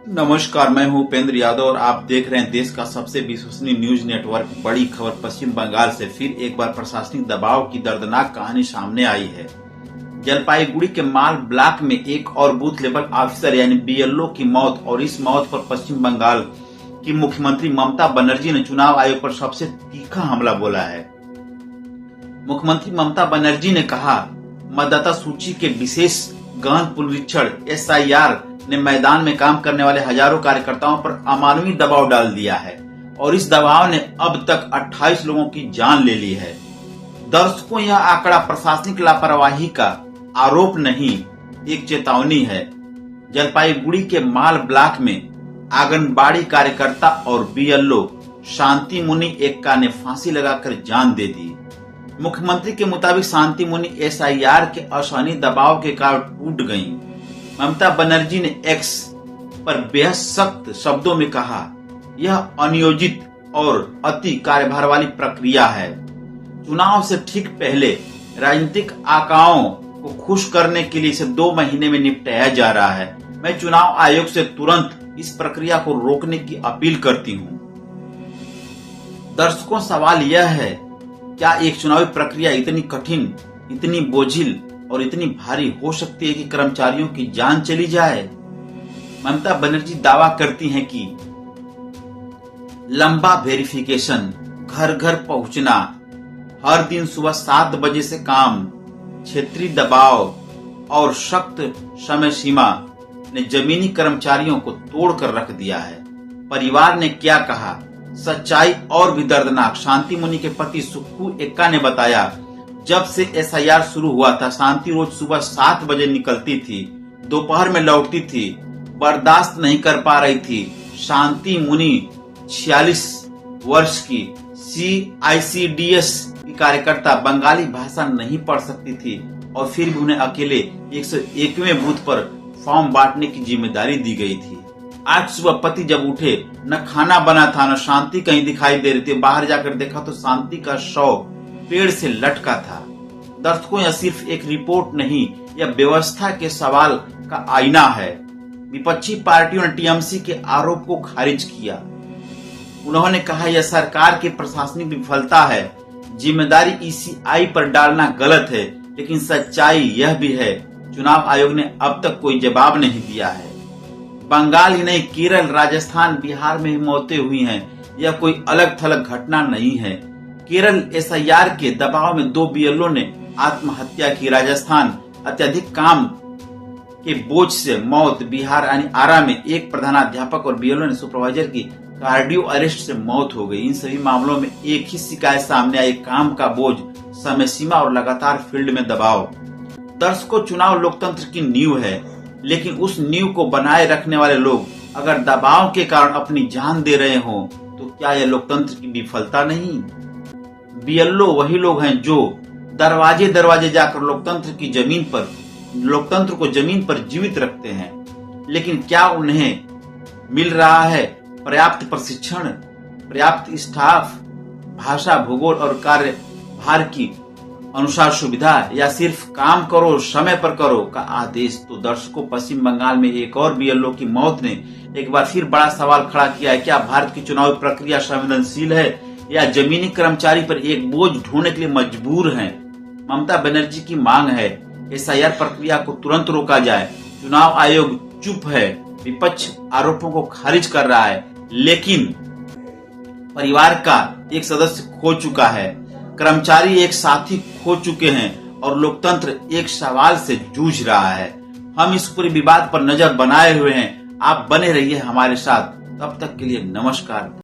नमस्कार, मैं हूं उपेंद्र यादव और आप देख रहे हैं देश का सबसे विश्वसनीय न्यूज नेटवर्क। बड़ी खबर, पश्चिम बंगाल से फिर एक बार प्रशासनिक दबाव की दर्दनाक कहानी सामने आई है। जलपाईगुड़ी के माल ब्लॉक में एक और बूथ लेवल ऑफिसर यानी बीएलओ की मौत, और इस मौत पर पश्चिम बंगाल की मुख्यमंत्री ममता बनर्जी ने चुनाव आयोग पर सबसे तीखा हमला बोला है। मुख्यमंत्री ममता बनर्जी ने कहा, मतदाता सूची के विशेष गहन पुनरीक्षण SIR ने मैदान में काम करने वाले हजारों कार्यकर्ताओं पर अमानवीय दबाव डाल दिया है और इस दबाव ने अब तक 28 लोगों की जान ले ली है। दर्शकों, यह आंकड़ा प्रशासनिक लापरवाही का आरोप नहीं, एक चेतावनी है। जलपाईगुड़ी के माल ब्लॉक में आंगनबाड़ी कार्यकर्ता और BLO शांति मुनि एक्का ने फांसी लगाकर जान दे दी। मुख्यमंत्री के मुताबिक शांति मुनि SIR के असहनीय दबाव के कारण टूट गयी। ममता बनर्जी ने X पर बेहद सख्त शब्दों में कहा, यह अनियोजित और अति कार्यभार वाली प्रक्रिया है। चुनाव से ठीक पहले राजनीतिक आकाओं को खुश करने के लिए इसे 2 महीने में निपटाया जा रहा है। मैं चुनाव आयोग से तुरंत इस प्रक्रिया को रोकने की अपील करती हूँ। दर्शकों, सवाल यह है, क्या एक चुनावी प्रक्रिया इतनी कठिन, इतनी बोझिल और इतनी भारी हो सकती है कि कर्मचारियों की जान चली जाए? ममता बनर्जी दावा करती हैं कि लंबा वेरिफिकेशन, घर घर पहुंचना, हर दिन सुबह 7 बजे से काम, क्षेत्रीय दबाव और सख्त समय सीमा ने जमीनी कर्मचारियों को तोड़कर रख दिया है। परिवार ने क्या कहा? सच्चाई और भी दर्दनाक। शांति मुनि के पति सुक्खू एक्का ने बताया, जब से SIR शुरू हुआ था, शांति रोज सुबह 7 बजे निकलती थी, दोपहर में लौटती थी, बर्दाश्त नहीं कर पा रही थी। शांति मुनि 46 वर्ष की CICDS की कार्यकर्ता, बंगाली भाषा नहीं पढ़ सकती थी और फिर भी उन्हें अकेले 101वें बूथ पर फॉर्म बांटने की जिम्मेदारी दी गई थी। आज सुबह पति जब उठे, न खाना बना था, न शांति कहीं दिखाई दे रही थी। बाहर जाकर देखा तो शांति का शव पेड़ से लटका था। दर्शकों, यह सिर्फ एक रिपोर्ट नहीं, यह व्यवस्था के सवाल का आईना है। विपक्षी पार्टियों ने TMC के आरोप को खारिज किया। उन्होंने कहा, यह सरकार की प्रशासनिक विफलता है, जिम्मेदारी ECI पर डालना गलत है। लेकिन सच्चाई यह भी है, चुनाव आयोग ने अब तक कोई जवाब नहीं दिया है। बंगाल ही नहीं, केरल, राजस्थान, बिहार में मौतें हुई हैं। यह कोई अलग थलग घटना नहीं है। केरल SIR के दबाव में 2 BLO ने आत्महत्या की। राजस्थान अत्यधिक काम के बोझ से मौत। बिहार यानी आरा में एक प्रधानाध्यापक और BLO ने सुपरवाइजर की कार्डियो अरेस्ट से मौत हो गई। इन सभी मामलों में एक ही शिकायत सामने आई, काम का बोझ, समय सीमा और लगातार फील्ड में दबाव। दर्शकों, चुनाव लोकतंत्र की नींव है, लेकिन उस नींव को बनाए रखने वाले लोग अगर दबाव के कारण अपनी जान दे रहे हो, तो क्या यह लोकतंत्र की विफलता नहीं? BLO वही लोग हैं जो दरवाजे दरवाजे जाकर लोकतंत्र को जमीन पर जीवित रखते हैं। लेकिन क्या उन्हें मिल रहा है पर्याप्त प्रशिक्षण, पर्याप्त स्टाफ, भाषा, भूगोल और कार्यभार की अनुसार सुविधा, या सिर्फ काम करो, समय पर करो का आदेश? तो दर्शकों, पश्चिम बंगाल में एक और BLO की मौत ने एक बार फिर बड़ा सवाल खड़ा किया है। क्या भारत की चुनावी प्रक्रिया संवेदनशील है या जमीनी कर्मचारी पर एक बोझ ढोने के लिए मजबूर हैं? ममता बनर्जी की मांग है, SIR प्रक्रिया को तुरंत रोका जाए। चुनाव आयोग चुप है, विपक्ष आरोपों को खारिज कर रहा है, लेकिन परिवार का एक सदस्य खो चुका है, कर्मचारी एक साथी खो चुके हैं और लोकतंत्र एक सवाल से जूझ रहा है। हम इस पूरे विवाद पर नजर बनाए हुए हैं। आप बने रहिए हमारे साथ। तब तक के लिए नमस्कार।